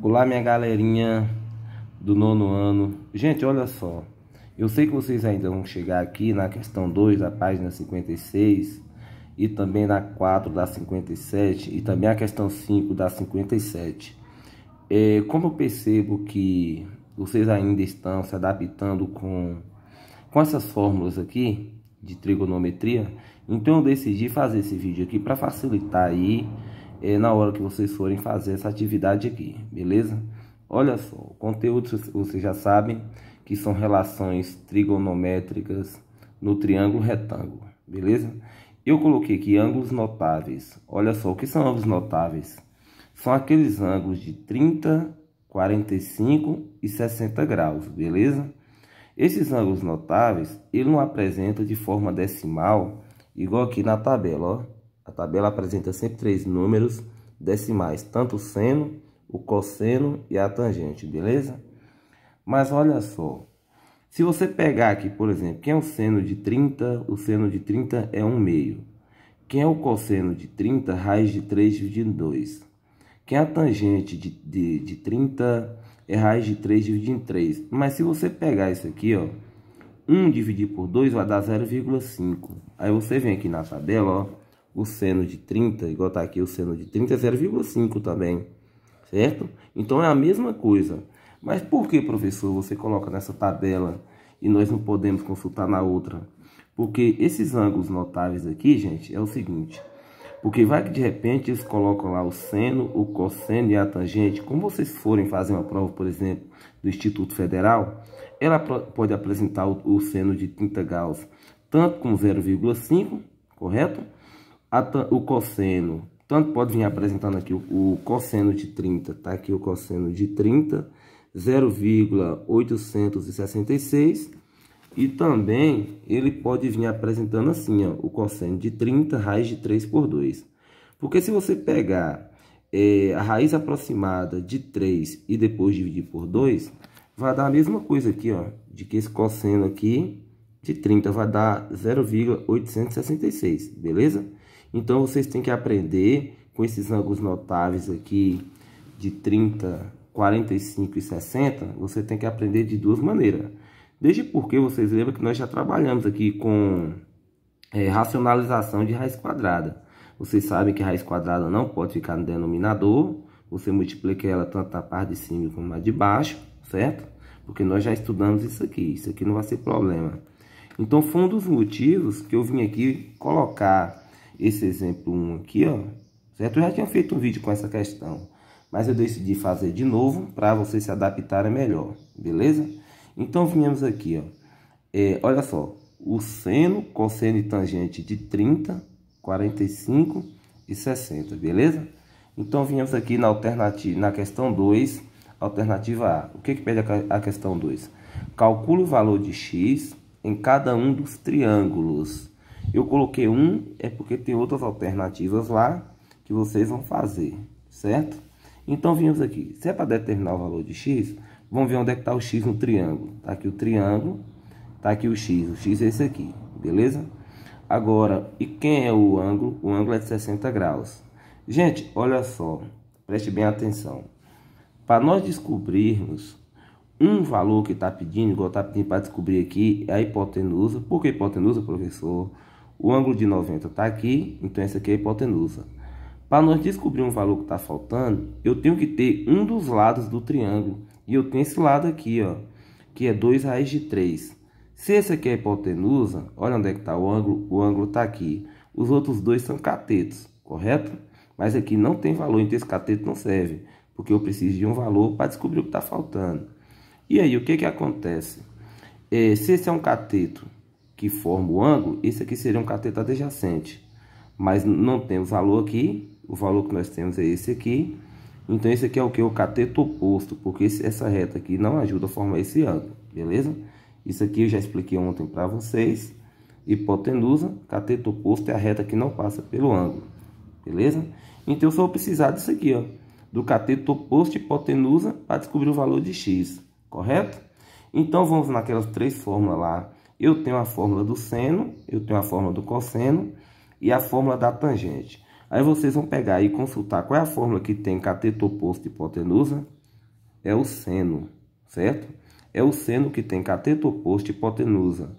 Olá, minha galerinha do nono ano. Gente, olha só. Eu sei que vocês ainda vão chegar aqui na questão 2 da página 56 e também na 4 da 57 e também a questão 5 da 57. Como eu percebo que vocês ainda estão se adaptando com essas fórmulas aqui de trigonometria, então eu decidi fazer esse vídeo aqui para facilitar aí na hora que vocês forem fazer essa atividade aqui, beleza? Olha só, o conteúdo vocês já sabem que são relações trigonométricas no triângulo retângulo, beleza? Eu coloquei aqui ângulos notáveis. Olha só, o que são ângulos notáveis? São aqueles ângulos de 30, 45 e 60 graus, beleza? Esses ângulos notáveis, ele não apresenta de forma decimal, igual aqui na tabela, ó. A tabela apresenta sempre 3 números decimais, tanto o seno, o cosseno e a tangente, beleza? Mas olha só, se você pegar aqui, por exemplo, quem é o seno de 30? O seno de 30 é 1/2. Quem é o cosseno de 30? Raiz de 3 dividido em 2. Quem é a tangente de 30? É raiz de 3 dividido em 3. Mas se você pegar isso aqui, ó, 1 dividido por 2 vai dar 0,5. Aí você vem aqui na tabela, ó, o seno de 30, igual tá aqui o seno de 30 é 0,5 também, certo? Então é a mesma coisa. Mas por que, professor, você coloca nessa tabela e nós não podemos consultar na outra? Porque esses ângulos notáveis aqui, gente, é o seguinte. Porque vai que de repente eles colocam lá o seno, o cosseno e a tangente. Como vocês forem fazer uma prova, por exemplo, do Instituto Federal, ela pode apresentar o seno de 30 graus tanto como 0,5, correto? O cosseno, tanto pode vir apresentando aqui o cosseno de 30, tá aqui o cosseno de 30, 0,866, e também ele pode vir apresentando assim, ó, o cosseno de 30, raiz de 3 por 2. Porque se você pegar a raiz aproximada de 3 e depois dividir por 2, vai dar a mesma coisa aqui, ó, de que esse cosseno aqui de 30 vai dar 0,866, beleza? Então, vocês têm que aprender com esses ângulos notáveis aqui de 30, 45 e 60. Você tem que aprender de duas maneiras. Desde porque vocês lembram que nós já trabalhamos aqui com racionalização de raiz quadrada. Vocês sabem que a raiz quadrada não pode ficar no denominador. Você multiplica ela tanto na parte de cima como na de baixo, certo? Porque nós já estudamos isso aqui. Isso aqui não vai ser problema. Então, foi um dos motivos que eu vim aqui colocar esse exemplo 1 aqui, ó, certo? Eu já tinha feito um vídeo com essa questão, mas eu decidi fazer de novo para vocês se adaptarem melhor, beleza? Então, viemos aqui, ó, olha só, o seno, cosseno e tangente de 30, 45 e 60, beleza? Então, viemos aqui na alternativa, na questão 2, alternativa A. O que pede a questão 2? Calcule o valor de x em cada um dos triângulos. Eu coloquei porque tem outras alternativas lá que vocês vão fazer, certo? Então, vimos aqui. Se é para determinar o valor de x, vamos ver onde é que está o x no triângulo. Está aqui o triângulo, está aqui o x. O x é esse aqui, beleza? Agora, e quem é o ângulo? O ângulo é de 60 graus. Gente, olha só, preste bem atenção. Para nós descobrirmos um valor que está pedindo, igual está pedindo para descobrir aqui, é a hipotenusa. Por que hipotenusa, professor? O ângulo de 90 está aqui, então essa aqui é a hipotenusa. Para nós descobrir um valor que está faltando, eu tenho que ter um dos lados do triângulo. E eu tenho esse lado aqui, ó, que é 2 raiz de 3. Se esse aqui é a hipotenusa, olha onde é que está o ângulo está aqui. Os outros dois são catetos, correto? Mas aqui não tem valor, então esse cateto não serve, porque eu preciso de um valor para descobrir o que está faltando. E aí, o que acontece? Se esse é um cateto que forma o ângulo, esse aqui seria um cateto adjacente. Mas não temos valor aqui, o valor que nós temos é esse aqui. Então, esse aqui é o que? O cateto oposto, porque essa reta aqui não ajuda a formar esse ângulo, beleza? Isso aqui eu já expliquei ontem para vocês. Hipotenusa, cateto oposto é a reta que não passa pelo ângulo, beleza? Então, eu só vou precisar disso aqui, ó, do cateto oposto e hipotenusa para descobrir o valor de x, correto? Então, vamos naquelas 3 fórmulas lá. Eu tenho a fórmula do seno, eu tenho a fórmula do cosseno e a fórmula da tangente. Aí vocês vão pegar e consultar qual é a fórmula que tem cateto oposto e hipotenusa. é o seno, certo? É o seno que tem cateto oposto e hipotenusa.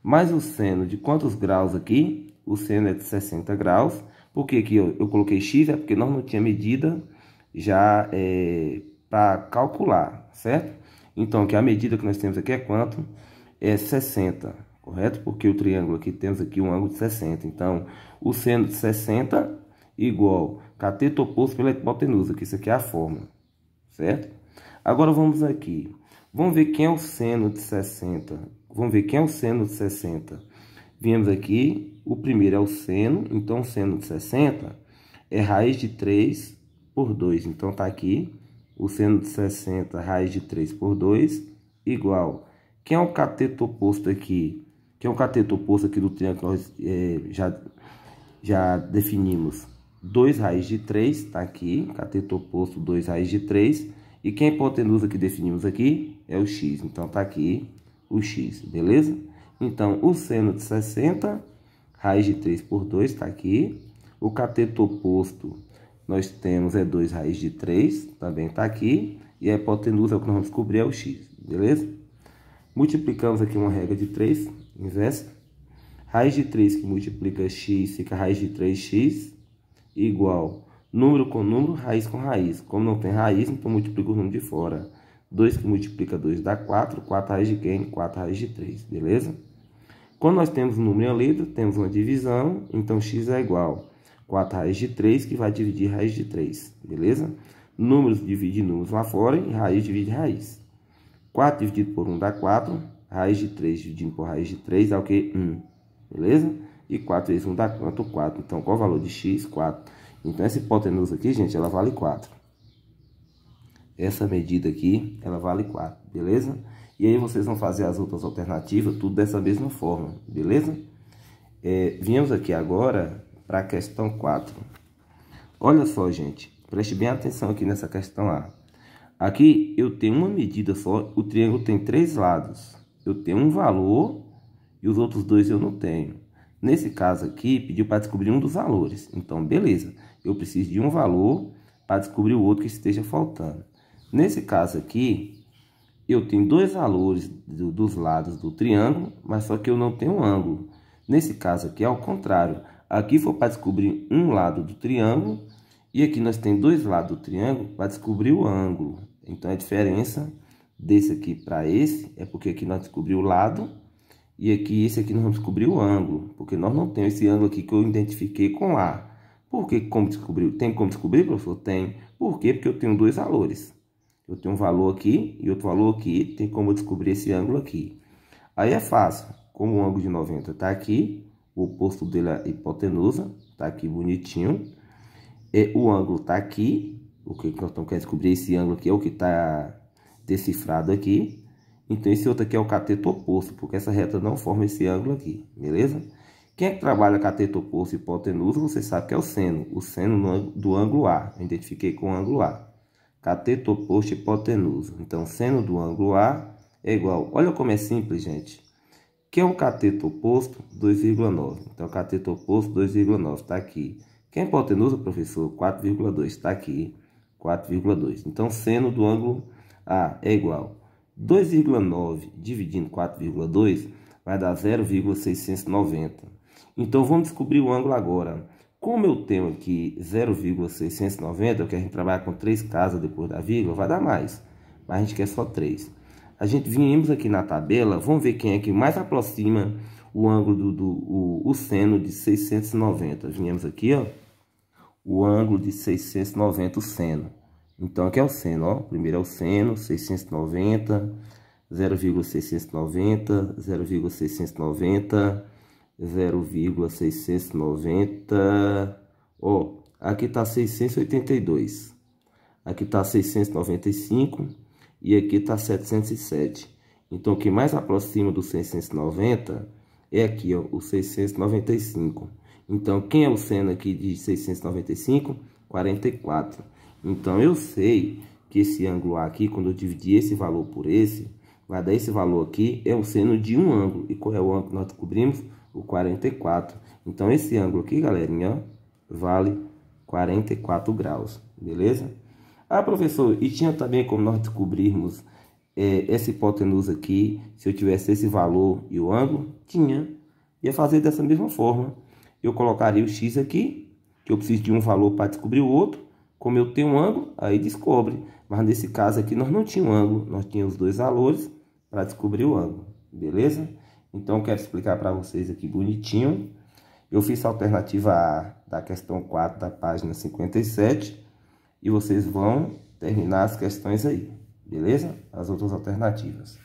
Mas o seno de quantos graus aqui? O seno é de 60 graus. Por que que eu coloquei x? É porque nós não tinha medida já para calcular, certo? Então, aqui a medida que nós temos aqui é quanto? É 60, correto? Porque o triângulo aqui, temos aqui um ângulo de 60. Então, o seno de 60 igual cateto oposto pela hipotenusa, que isso aqui é a fórmula, certo? Agora, vamos aqui. Vamos ver quem é o seno de 60. Vamos ver quem é o seno de 60. Viemos aqui, o primeiro é o seno, então o seno de 60 é raiz de 3 por 2. Então, tá aqui, o seno de 60, raiz de 3 por 2, igual. Quem é o cateto oposto aqui? Quem é o cateto oposto aqui do triângulo que nós já definimos? 2 raiz de 3, tá aqui, cateto oposto 2 raiz de 3. E quem é a hipotenusa que definimos aqui? É o x, então tá aqui o x, beleza? Então, o seno de 60, raiz de 3 por 2, tá aqui. O cateto oposto, nós temos 2 raiz de 3, também tá aqui. E a hipotenusa, o que nós vamos descobrir, é o x, beleza? Multiplicamos aqui uma regra de 3, inversa. Raiz de 3 que multiplica x, fica raiz de 3x, igual número com número, raiz com raiz. Como não tem raiz, então multiplica o número de fora. 2 que multiplica 2 dá 4. 4 raiz de quem? 4 raiz de 3, beleza? Quando nós temos um número e uma letra, temos uma divisão, então x é igual 4 raiz de 3, que vai dividir raiz de 3, beleza? Números dividem números lá fora e raiz divide raiz. 4 dividido por 1 dá 4, raiz de 3 dividido por raiz de 3 dá o quê? 1, beleza? E 4 vezes 1 dá quanto? 4. Então, qual é o valor de x? 4. Então, essa hipotenusa aqui, gente, ela vale 4. Essa medida aqui, ela vale 4, beleza? E aí, vocês vão fazer as outras alternativas, tudo dessa mesma forma, beleza? Viemos aqui agora para a questão 4. Olha só, gente, preste bem atenção aqui nessa questão A. Aqui, eu tenho uma medida só, o triângulo tem 3 lados. Eu tenho um valor e os outros 2 eu não tenho. Nesse caso aqui, pediu para descobrir um dos valores. Então, beleza. Eu preciso de um valor para descobrir o outro que esteja faltando. Nesse caso aqui, eu tenho 2 valores dos lados do triângulo, mas só que eu não tenho ângulo. Nesse caso aqui, é ao contrário. Aqui foi para descobrir um lado do triângulo, e aqui nós temos 2 lados do triângulo para descobrir o ângulo. Então, a diferença desse aqui para esse é porque aqui nós descobrimos o lado, e aqui, esse aqui nós vamos descobrir o ângulo, porque nós não temos esse ângulo aqui que eu identifiquei com A. Por que como descobrir? Tem como descobrir, professor? Tem. Por quê? Porque eu tenho 2 valores. Eu tenho um valor aqui e outro valor aqui, tem como eu descobrir esse ângulo aqui. Aí é fácil, como o ângulo de 90 está aqui, o oposto dele é a hipotenusa, está aqui bonitinho. O ângulo está aqui, o que nós estamos querendo descobrir, esse ângulo aqui é o que está decifrado aqui. Então, esse outro aqui é o cateto oposto, porque essa reta não forma esse ângulo aqui, beleza? Quem é que trabalha cateto oposto e hipotenusa, você sabe que é o seno do ângulo A. Eu identifiquei com o ângulo A. Cateto oposto e hipotenusa. Então, seno do ângulo A é igual. Olha como é simples, gente. Quem é o cateto oposto? 2,9. Então, cateto oposto, 2,9. Está aqui. Quem é a hipotenusa, professor? 4,2. Está aqui. 4,2. Então, seno do ângulo A é igual. 2,9 dividindo 4,2 vai dar 0,690. Então, vamos descobrir o ângulo agora. Como eu tenho aqui 0,690, que a gente trabalha com 3 casas depois da vírgula, vai dar mais. Mas a gente quer só 3. A gente viemos aqui na tabela, vamos ver quem é que mais aproxima o ângulo o seno de 690. Viemos aqui, ó, o ângulo de 690, o seno. Então, aqui é o seno, ó. Primeiro é o seno, 690, 0,690, 0,690, 0,690. Ó, aqui tá 682. Aqui tá 695 e aqui tá 707. Então, o que mais aproxima do 690 é aqui, ó, o 695. Então, quem é o seno aqui de 695? 44. Então, eu sei que esse ângulo A aqui, quando eu dividir esse valor por esse, vai dar esse valor aqui, é o seno de um ângulo. E qual é o ângulo que nós descobrimos? O 44. Então, esse ângulo aqui, galerinha, ó, vale 44 graus, beleza? Ah, professor, e tinha também como nós descobrirmos essa hipotenusa aqui, se eu tivesse esse valor e o ângulo? Tinha. Ia fazer dessa mesma forma. Eu colocaria o x aqui, que eu preciso de um valor para descobrir o outro. Como eu tenho um ângulo, aí descobre. Mas nesse caso aqui nós não tínhamos um ângulo, nós tínhamos os dois valores para descobrir o ângulo. Beleza? Então eu quero explicar para vocês aqui bonitinho. Eu fiz a alternativa A da questão 4 da página 57. E vocês vão terminar as questões aí. Beleza? As outras alternativas.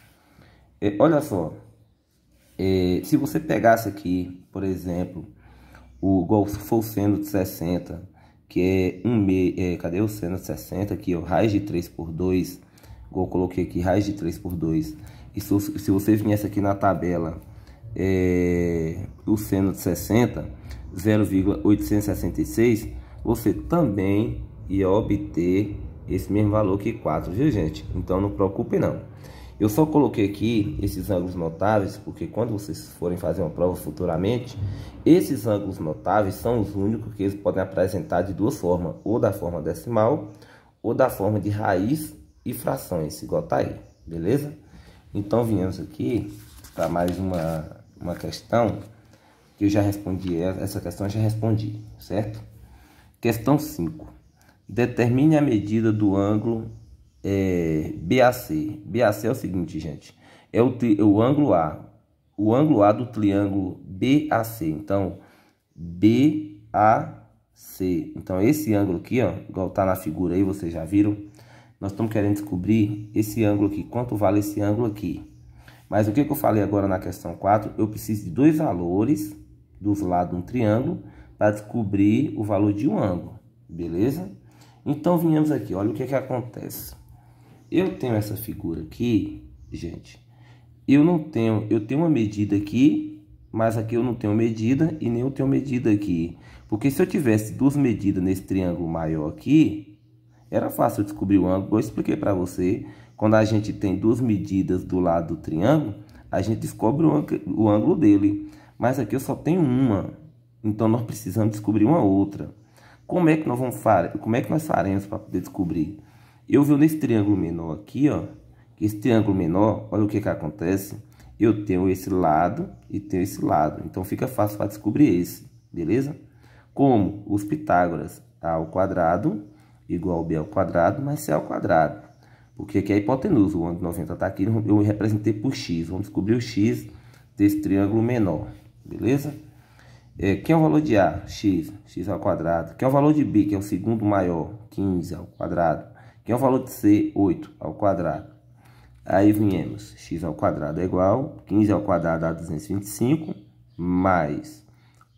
Olha só. Se você pegasse aqui, por exemplo, igual se for o seno de 60, que é cadê o seno de 60? Aqui, ó, raiz de 3 por 2. Igual eu coloquei aqui, raiz de 3 por 2. E se você viesse aqui na tabela, o seno de 60, 0,866, você também ia obter esse mesmo valor que 4, viu, gente? Então não preocupe não. Eu só coloquei aqui esses ângulos notáveis, porque quando vocês forem fazer uma prova futuramente, esses ângulos notáveis são os únicos que eles podem apresentar de duas formas, ou da forma decimal, ou da forma de raiz e frações, igual tá aí, beleza? Então viemos aqui para mais uma questão, que eu já respondi, essa questão eu já respondi, certo? Questão 5. Determine a medida do ângulo BAC. BAC é o seguinte, gente. É o ângulo A. O ângulo A do triângulo BAC. Então, BAC. Então, esse ângulo aqui, ó, igual tá na figura aí, vocês já viram. Nós estamos querendo descobrir esse ângulo aqui. Quanto vale esse ângulo aqui? Mas o que eu falei agora na questão 4? Eu preciso de dois valores dos lados de um triângulo para descobrir o valor de um ângulo. Beleza? Então, viemos aqui. Olha o que acontece. Eu tenho essa figura aqui, gente. Eu tenho uma medida aqui, mas aqui eu não tenho medida e nem eu tenho medida aqui. Porque se eu tivesse duas medidas nesse triângulo maior aqui, era fácil descobrir o ângulo. Eu expliquei para você, quando a gente tem duas medidas do lado do triângulo, a gente descobre o ângulo dele. Mas aqui eu só tenho uma, então nós precisamos descobrir uma outra. Como é que nós faremos para poder descobrir? Eu vi nesse triângulo menor aqui, ó, que esse triângulo menor, olha o que acontece. Eu tenho esse lado e tenho esse lado, então fica fácil para descobrir esse, beleza? Como os Pitágoras, A ao quadrado igual B ao quadrado mais C ao quadrado. Porque aqui é a hipotenusa, o ângulo de 90 está aqui, eu representei por x. Vamos descobrir o x desse triângulo menor, beleza? Quem é o valor de A? X ao quadrado. Quem é o valor de B, que é o segundo maior? 15 ao quadrado. Quem é o valor de C? 8 ao quadrado. Aí viemos, x ao quadrado é igual, 15 ao quadrado dá 225, mais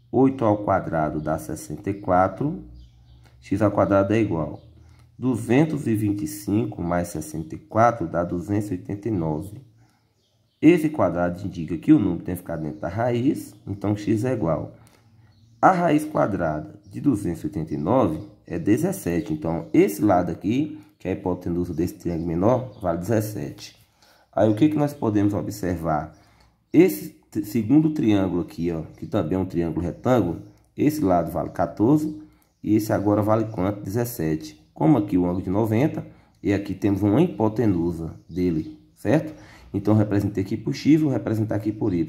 8 ao quadrado dá 64, x ao quadrado é igual 225 mais 64 dá 289. Esse quadrado indica que o número tem que ficar dentro da raiz, então x é igual. A raiz quadrada de 289 é 17, então esse lado aqui, que é a hipotenusa desse triângulo menor, vale 17. Aí o que nós podemos observar? Esse segundo triângulo aqui, ó, que também é um triângulo retângulo, esse lado vale 14 e esse agora vale quanto? 17. Como aqui o ângulo de 90 e aqui temos uma hipotenusa dele, certo? Então, representei aqui por x, vou representar aqui por y.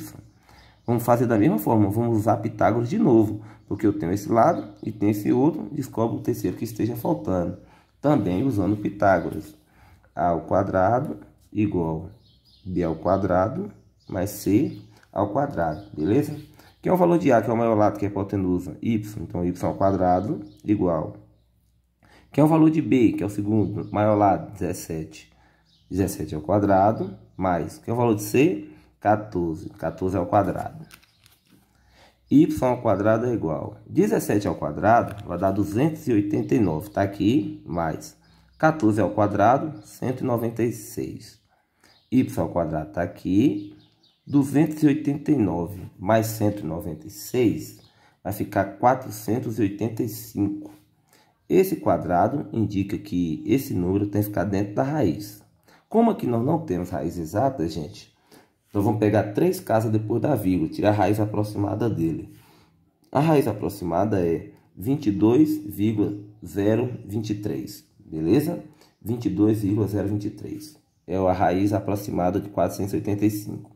Vamos fazer da mesma forma, vamos usar Pitágoras de novo, porque eu tenho esse lado e tenho esse outro, descobre o terceiro que esteja faltando. Também usando Pitágoras. A ao quadrado igual B ao quadrado mais C ao quadrado, beleza? Que é o valor de A, que é o maior lado, que é a hipotenusa, y. Então, y ao quadrado igual. Que é o valor de B, que é o segundo maior lado, 17. 17 ao quadrado, mais, que é o valor de C, 14. 14 ao quadrado. Y ao quadrado é igual. 17 ao quadrado vai dar 289. Está aqui, mais 14 ao quadrado, 196. Y ao quadrado está aqui, 289 mais 196 vai ficar 485. Esse quadrado indica que esse número tem que ficar dentro da raiz. Como aqui nós não temos raiz exata, gente, nós vamos pegar 3 casas depois da vírgula, tirar a raiz aproximada dele. A raiz aproximada é 22,023, beleza? 22,023. É a raiz aproximada de 485.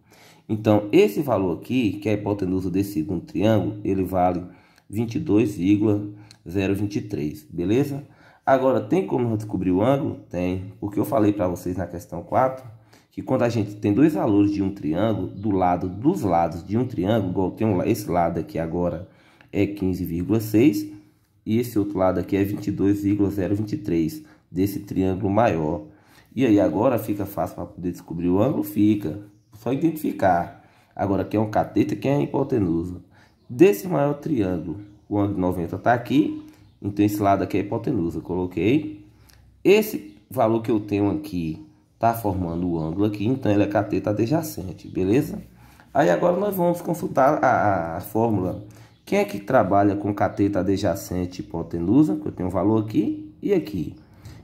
Então, esse valor aqui, que é a hipotenusa desse segundo triângulo, ele vale 22,023, beleza? Agora, tem como descobrir o ângulo? Tem, porque eu falei para vocês na questão 4, que quando a gente tem dois valores de um triângulo, dos lados de um triângulo, igual tem esse lado aqui agora é 15,6, e esse outro lado aqui é 22,023, desse triângulo maior. E aí agora fica fácil para poder descobrir o ângulo? Fica, só identificar. Agora aqui é um cateto, aqui é a hipotenusa. Desse maior triângulo, o ângulo 90 está aqui, então esse lado aqui é a hipotenusa, coloquei. Esse valor que eu tenho aqui está formando o ângulo aqui, então ele é cateto adjacente, beleza? Aí agora nós vamos consultar a fórmula. Quem é que trabalha com cateto adjacente e hipotenusa? Que eu tenho um valor aqui e aqui.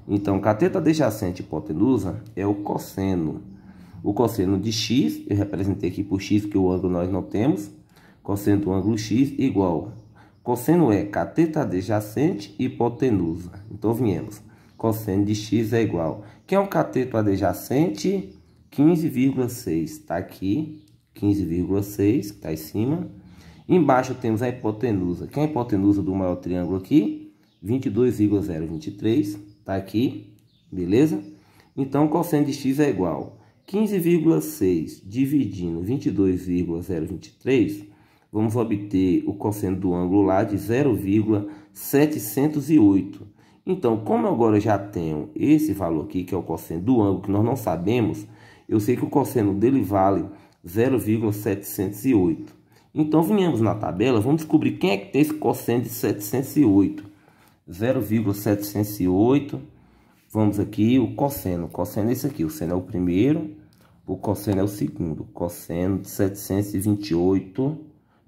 Então, cateto adjacente e hipotenusa é o cosseno. O cosseno de x, eu representei aqui por x, porque o ângulo nós não temos. Cosseno do ângulo x igual. Cosseno é cateto adjacente e hipotenusa. Então, viemos. Cosseno de x é igual. Quem é o cateto adjacente? 15,6. Está aqui. 15,6, está em cima. Embaixo temos a hipotenusa. Quem é a hipotenusa do maior triângulo aqui? 22,023. Está aqui. Beleza? Então, o cosseno de x é igual. 15,6 dividindo 22,023. Vamos obter o cosseno do ângulo lá de 0,708. Então, como agora eu já tenho esse valor aqui, que é o cosseno do ângulo, que nós não sabemos, eu sei que o cosseno dele vale 0,708. Então, viemos na tabela, vamos descobrir quem é que tem esse cosseno de 708. 0,708. Vamos aqui, o cosseno. O cosseno é esse aqui. O seno é o primeiro, o cosseno é o segundo. Cosseno de 728.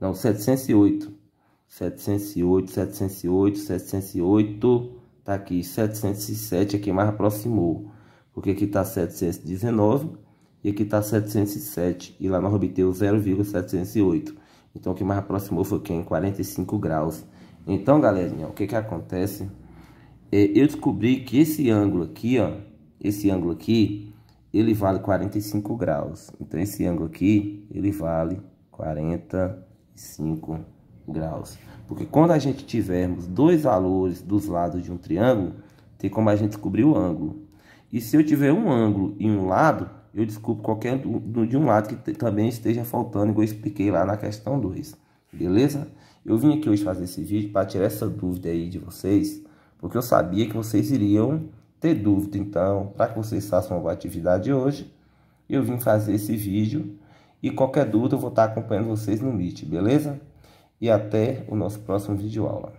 Não, 708. 708, 708, 708. Tá aqui, 707 é quem mais aproximou. Porque aqui tá 719 e aqui tá 707. E lá nós obtemos 0,708. Então, o que mais aproximou foi quem? 45 graus. Então, galerinha, o que que acontece? Eu descobri que esse ângulo aqui, ó, esse ângulo aqui, ele vale 45 graus. Então, esse ângulo aqui, ele vale 45 graus. Porque quando a gente tivermos dois valores dos lados de um triângulo, tem como a gente descobrir o ângulo. E se eu tiver um ângulo em um lado, eu descubro qualquer de um lado que também esteja faltando, igual eu expliquei lá na questão 2. Beleza? Eu vim aqui hoje fazer esse vídeo para tirar essa dúvida aí de vocês, porque eu sabia que vocês iriam ter dúvida. Então, para que vocês façam uma atividade hoje, eu vim fazer esse vídeo. E qualquer dúvida eu vou estar acompanhando vocês no Meet, beleza? E até o nosso próximo vídeo aula.